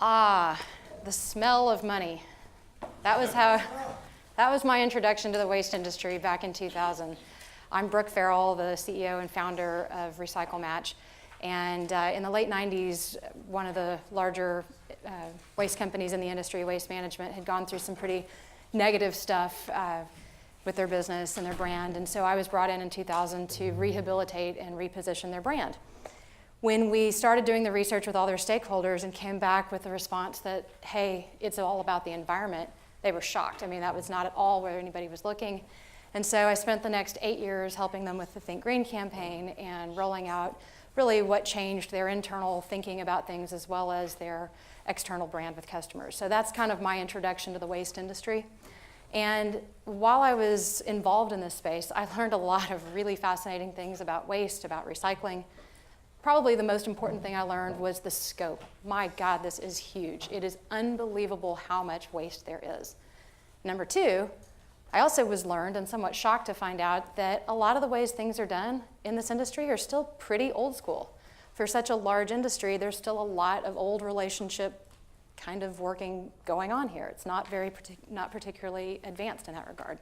Ah, the smell of money. That was my introduction to the waste industry back in 2000. I'm Brooke Farell, the CEO and founder of RecycleMatch. And in the late 90s, one of the larger waste companies in the industry, Waste Management, had gone through some pretty negative stuff with their business and their brand. And so I was brought in 2000 to rehabilitate and reposition their brand. When we started doing the research with all their stakeholders and came back with the response that, hey, it's all about the environment, they were shocked. I mean, that was not at all where anybody was looking. And so I spent the next 8 years helping them with the Think Green campaign and rolling out really what changed their internal thinking about things as well as their external brand with customers. So that's kind of my introduction to the waste industry. And while I was involved in this space, I learned a lot of really fascinating things about waste, about recycling. Probably the most important thing I learned was the scope. My God, this is huge. It is unbelievable how much waste there is. Number two, I also was learned and somewhat shocked to find out that a lot of the ways things are done in this industry are still pretty old school. For such a large industry, there's still a lot of old relationship kind of going on here. It's not particularly advanced in that regard.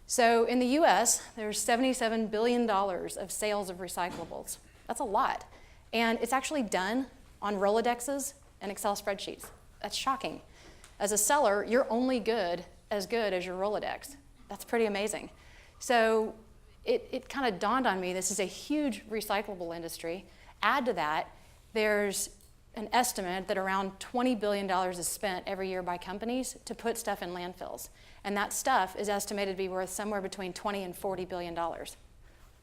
So in the US, there's $77 billion of sales of recyclables. That's a lot. And it's actually done on Rolodexes and Excel spreadsheets. That's shocking. As a seller, you're only good as your Rolodex. That's pretty amazing. So it kind of dawned on me, this is a huge recyclable industry. Add to that, there's an estimate that around $20 billion is spent every year by companies to put stuff in landfills. And that stuff is estimated to be worth somewhere between $20 and $40 billion.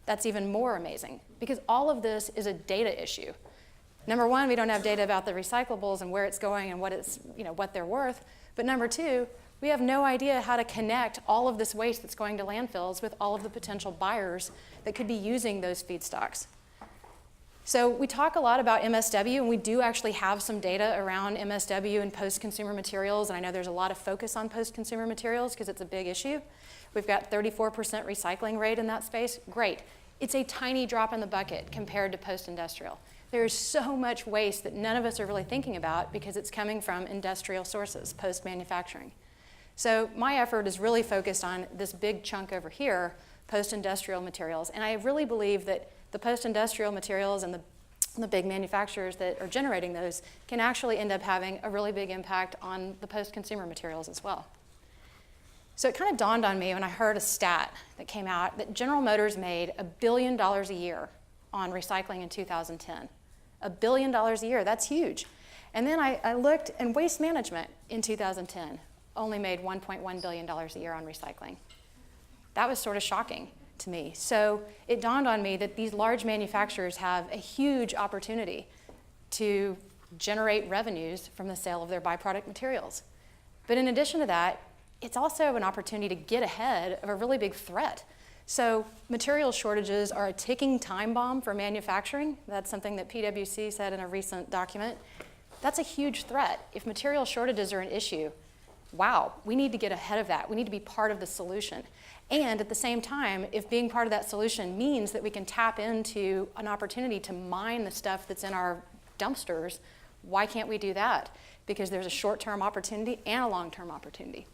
That's even more amazing because all of this is a data issue. Number one, we don't have data about the recyclables and where it's going and what they're worth. But number two, we have no idea how to connect all of this waste that's going to landfills with all of the potential buyers that could be using those feedstocks. So we talk a lot about MSW, and we do actually have some data around MSW and post-consumer materials, and I know there's a lot of focus on post-consumer materials because it's a big issue. We've got 34% recycling rate in that space. Great. It's a tiny drop in the bucket compared to post-industrial. There's so much waste that none of us are really thinking about because it's coming from industrial sources, post-manufacturing. So my effort is really focused on this big chunk over here, post-industrial materials, and I really believe that the post-industrial materials and the big manufacturers that are generating those can actually end up having a really big impact on the post-consumer materials as well. So it kind of dawned on me when I heard a stat that came out that General Motors made $1 billion a year on recycling in 2010. $1 billion a year, that's huge. And then I looked, and Waste Management in 2010 only made $1.1 billion a year on recycling. That was sort of shocking to me. So it dawned on me that these large manufacturers have a huge opportunity to generate revenues from the sale of their byproduct materials. But in addition to that, it's also an opportunity to get ahead of a really big threat. So material shortages are a ticking time bomb for manufacturing. That's something that PwC said in a recent document. That's a huge threat. If material shortages are an issue, wow, we need to get ahead of that. We need to be part of the solution. And at the same time, if being part of that solution means that we can tap into an opportunity to mine the stuff that's in our dumpsters, why can't we do that? Because there's a short-term opportunity and a long-term opportunity.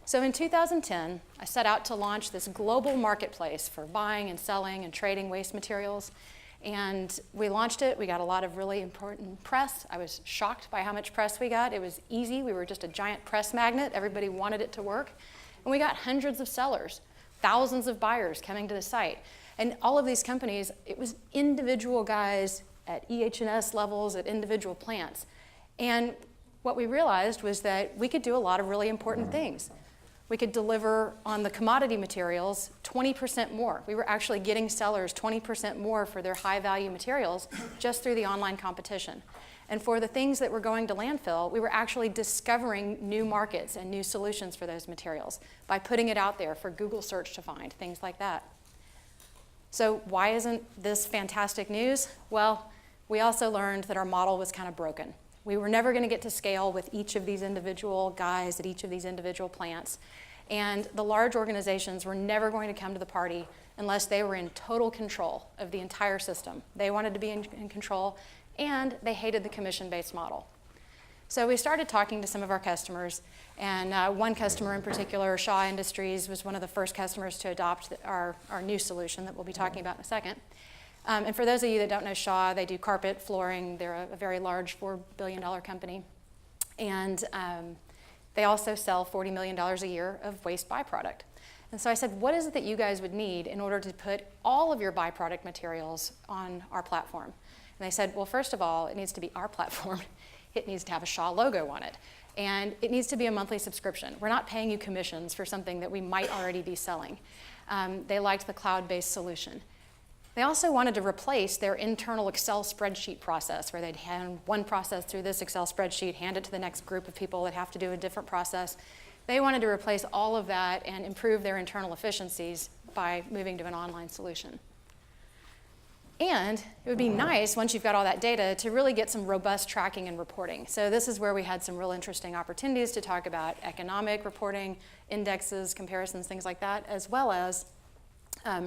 So in 2010, I set out to launch this global marketplace for buying and selling and trading waste materials. And we launched it. We got a lot of really important press. I was shocked by how much press we got. It was easy. We were just a giant press magnet. Everybody wanted it to work. And we got hundreds of sellers, thousands of buyers coming to the site. And all of these companies, it was individual guys at EH&S levels, at individual plants. And what we realized was that we could do a lot of really important things. We could deliver on the commodity materials 20% more. We were actually getting sellers 20% more for their high-value materials just through the online competition. And for the things that were going to landfill, we were actually discovering new markets and new solutions for those materials by putting it out there for Google search to find, things like that. So why isn't this fantastic news? Well, we also learned that our model was kind of broken. We were never going to get to scale with each of these individual guys at each of these individual plants. And the large organizations were never going to come to the party unless they were in total control of the entire system. They wanted to be in control, and they hated the commission-based model. So we started talking to some of our customers, and one customer in particular, Shaw Industries, was one of the first customers to adopt our new solution that we'll be talking about in a second. And for those of you that don't know Shaw, they do carpet, flooring. They're a very large $4 billion company. And they also sell $40 million a year of waste byproduct. And so I said, what is it that you guys would need in order to put all of your byproduct materials on our platform? And they said, well, first of all, it needs to be our platform. It needs to have a Shaw logo on it. And it needs to be a monthly subscription. We're not paying you commissions for something that we might already be selling. They liked the cloud-based solution. They also wanted to replace their internal Excel spreadsheet process, where they'd hand one process through this Excel spreadsheet, hand it to the next group of people that have to do a different process. They wanted to replace all of that and improve their internal efficiencies by moving to an online solution. And it would be nice, once you've got all that data, to really get some robust tracking and reporting. So this is where we had some real interesting opportunities to talk about economic reporting, indexes, comparisons, things like that, as well as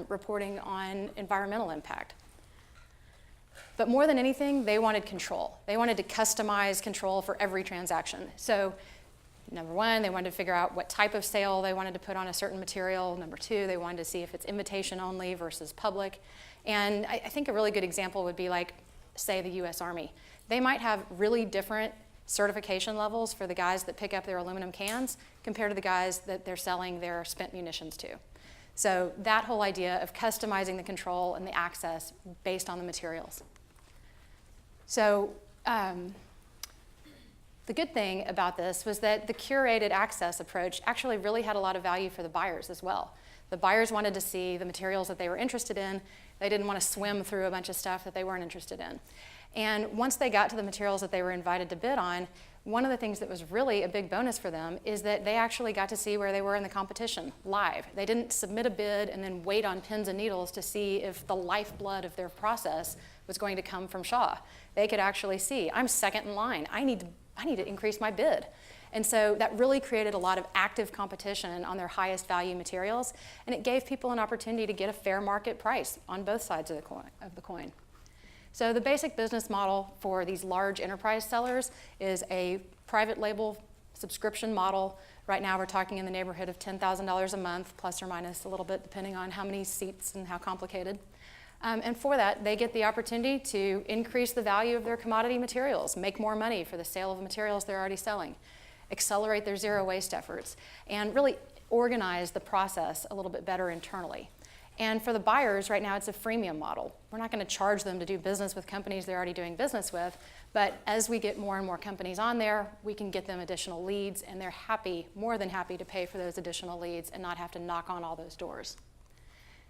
reporting on environmental impact. But more than anything, they wanted control. They wanted to customize control for every transaction. So number one, they wanted to figure out what type of sale they wanted to put on a certain material. Number two, they wanted to see if it's invitation only versus public. And I think a really good example would be like, say, the US Army. They might have really different certification levels for the guys that pick up their aluminum cans compared to the guys that they're selling their spent munitions to. So that whole idea of customizing the control and the access based on the materials. So the good thing about this was that the curated access approach actually really had a lot of value for the buyers as well. The buyers wanted to see the materials that they were interested in. They didn't want to swim through a bunch of stuff that they weren't interested in. And once they got to the materials that they were invited to bid on, one of the things that was really a big bonus for them is that they actually got to see where they were in the competition live. They didn't submit a bid and then wait on pins and needles to see if the lifeblood of their process was going to come from Shaw. They could actually see, I'm second in line. I need to increase my bid. And so that really created a lot of active competition on their highest value materials, and it gave people an opportunity to get a fair market price on both sides of the coin. So the basic business model for these large enterprise sellers is a private label subscription model. Right now we're talking in the neighborhood of $10,000 a month, plus or minus a little bit, depending on how many seats and how complicated. And for that, they get the opportunity to increase the value of their commodity materials, make more money for the sale of the materials they're already selling, accelerate their zero waste efforts, and really organize the process a little bit better internally. And for the buyers, right now, it's a freemium model. We're not going to charge them to do business with companies they're already doing business with, but as we get more and more companies on there, we can get them additional leads, and they're happy, more than happy, to pay for those additional leads and not have to knock on all those doors.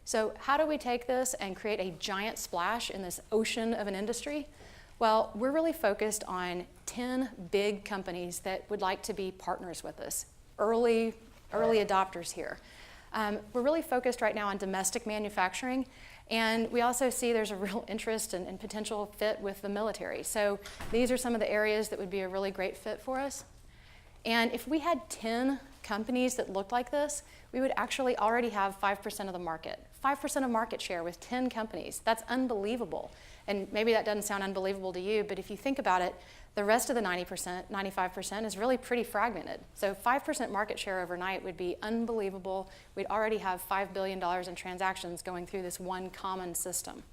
So how do we take this and create a giant splash in this ocean of an industry? Well, we're really focused on 10 big companies that would like to be partners with us, early adopters here. We're really focused right now on domestic manufacturing, and we also see there's a real interest and potential fit with the military. So these are some of the areas that would be a really great fit for us. And if we had 10 companies that looked like this, we would actually already have 5% of the market. 5% of market share with 10 companies. That's unbelievable. And maybe that doesn't sound unbelievable to you, but if you think about it, the rest of the 90%, 95% is really pretty fragmented. So 5% market share overnight would be unbelievable. We'd already have $5 billion in transactions going through this one common system.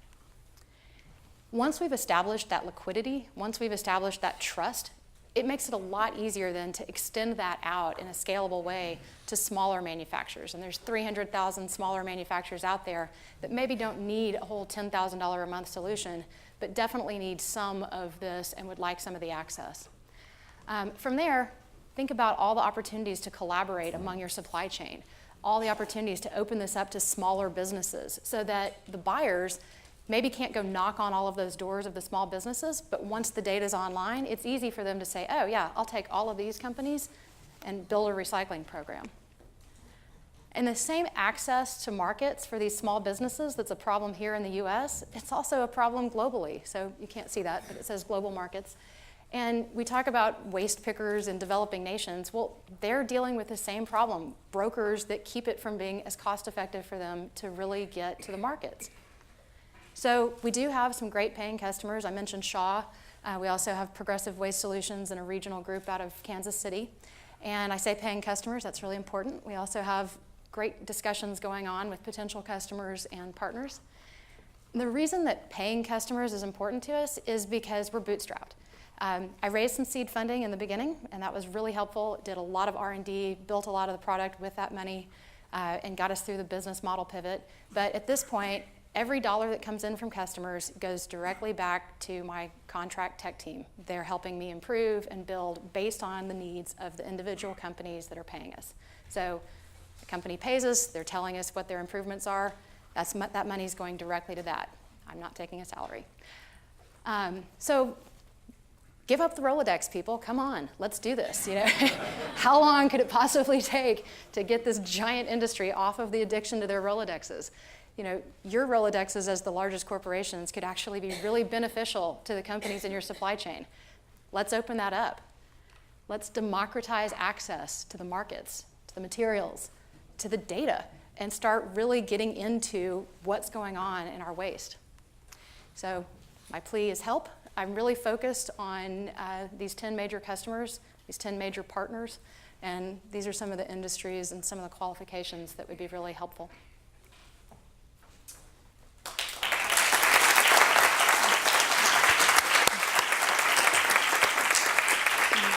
Once we've established that liquidity, once we've established that trust, it makes it a lot easier then to extend that out in a scalable way to smaller manufacturers. And there's 300,000 smaller manufacturers out there that maybe don't need a whole $10,000 a month solution, but definitely need some of this and would like some of the access. From there, think about all the opportunities to collaborate among your supply chain, all the opportunities to open this up to smaller businesses so that the buyers maybe can't go knock on all of those doors of the small businesses, but once the data's online, it's easy for them to say, oh yeah, I'll take all of these companies and build a recycling program. And the same access to markets for these small businesses that's a problem here in the US, it's also a problem globally. So you can't see that, but it says global markets. And we talk about waste pickers in developing nations. Well, they're dealing with the same problem, brokers that keep it from being as cost effective for them to really get to the markets. So we do have some great paying customers. I mentioned Shaw. We also have Progressive Waste Solutions and a regional group out of Kansas City. And I say paying customers, that's really important. We also have great discussions going on with potential customers and partners. The reason that paying customers is important to us is because we're bootstrapped. I raised some seed funding in the beginning, and that was really helpful. Did a lot of R&D, built a lot of the product with that money, and got us through the business model pivot. But at this point, every dollar that comes in from customers goes directly back to my contract tech team. They're helping me improve and build based on the needs of the individual companies that are paying us. So the company pays us, they're telling us what their improvements are. That money is going directly to that. I'm not taking a salary. So give up the Rolodex, people. Come on, let's do this. How long could it possibly take to get this giant industry off of the addiction to their Rolodexes? Your Rolodexes as the largest corporations could actually be really beneficial to the companies in your supply chain. Let's open that up. Let's democratize access to the markets, to the materials, to the data, and start really getting into what's going on in our waste. So my plea is help. I'm really focused on these 10 major customers, these 10 major partners, and these are some of the industries and some of the qualifications that would be really helpful.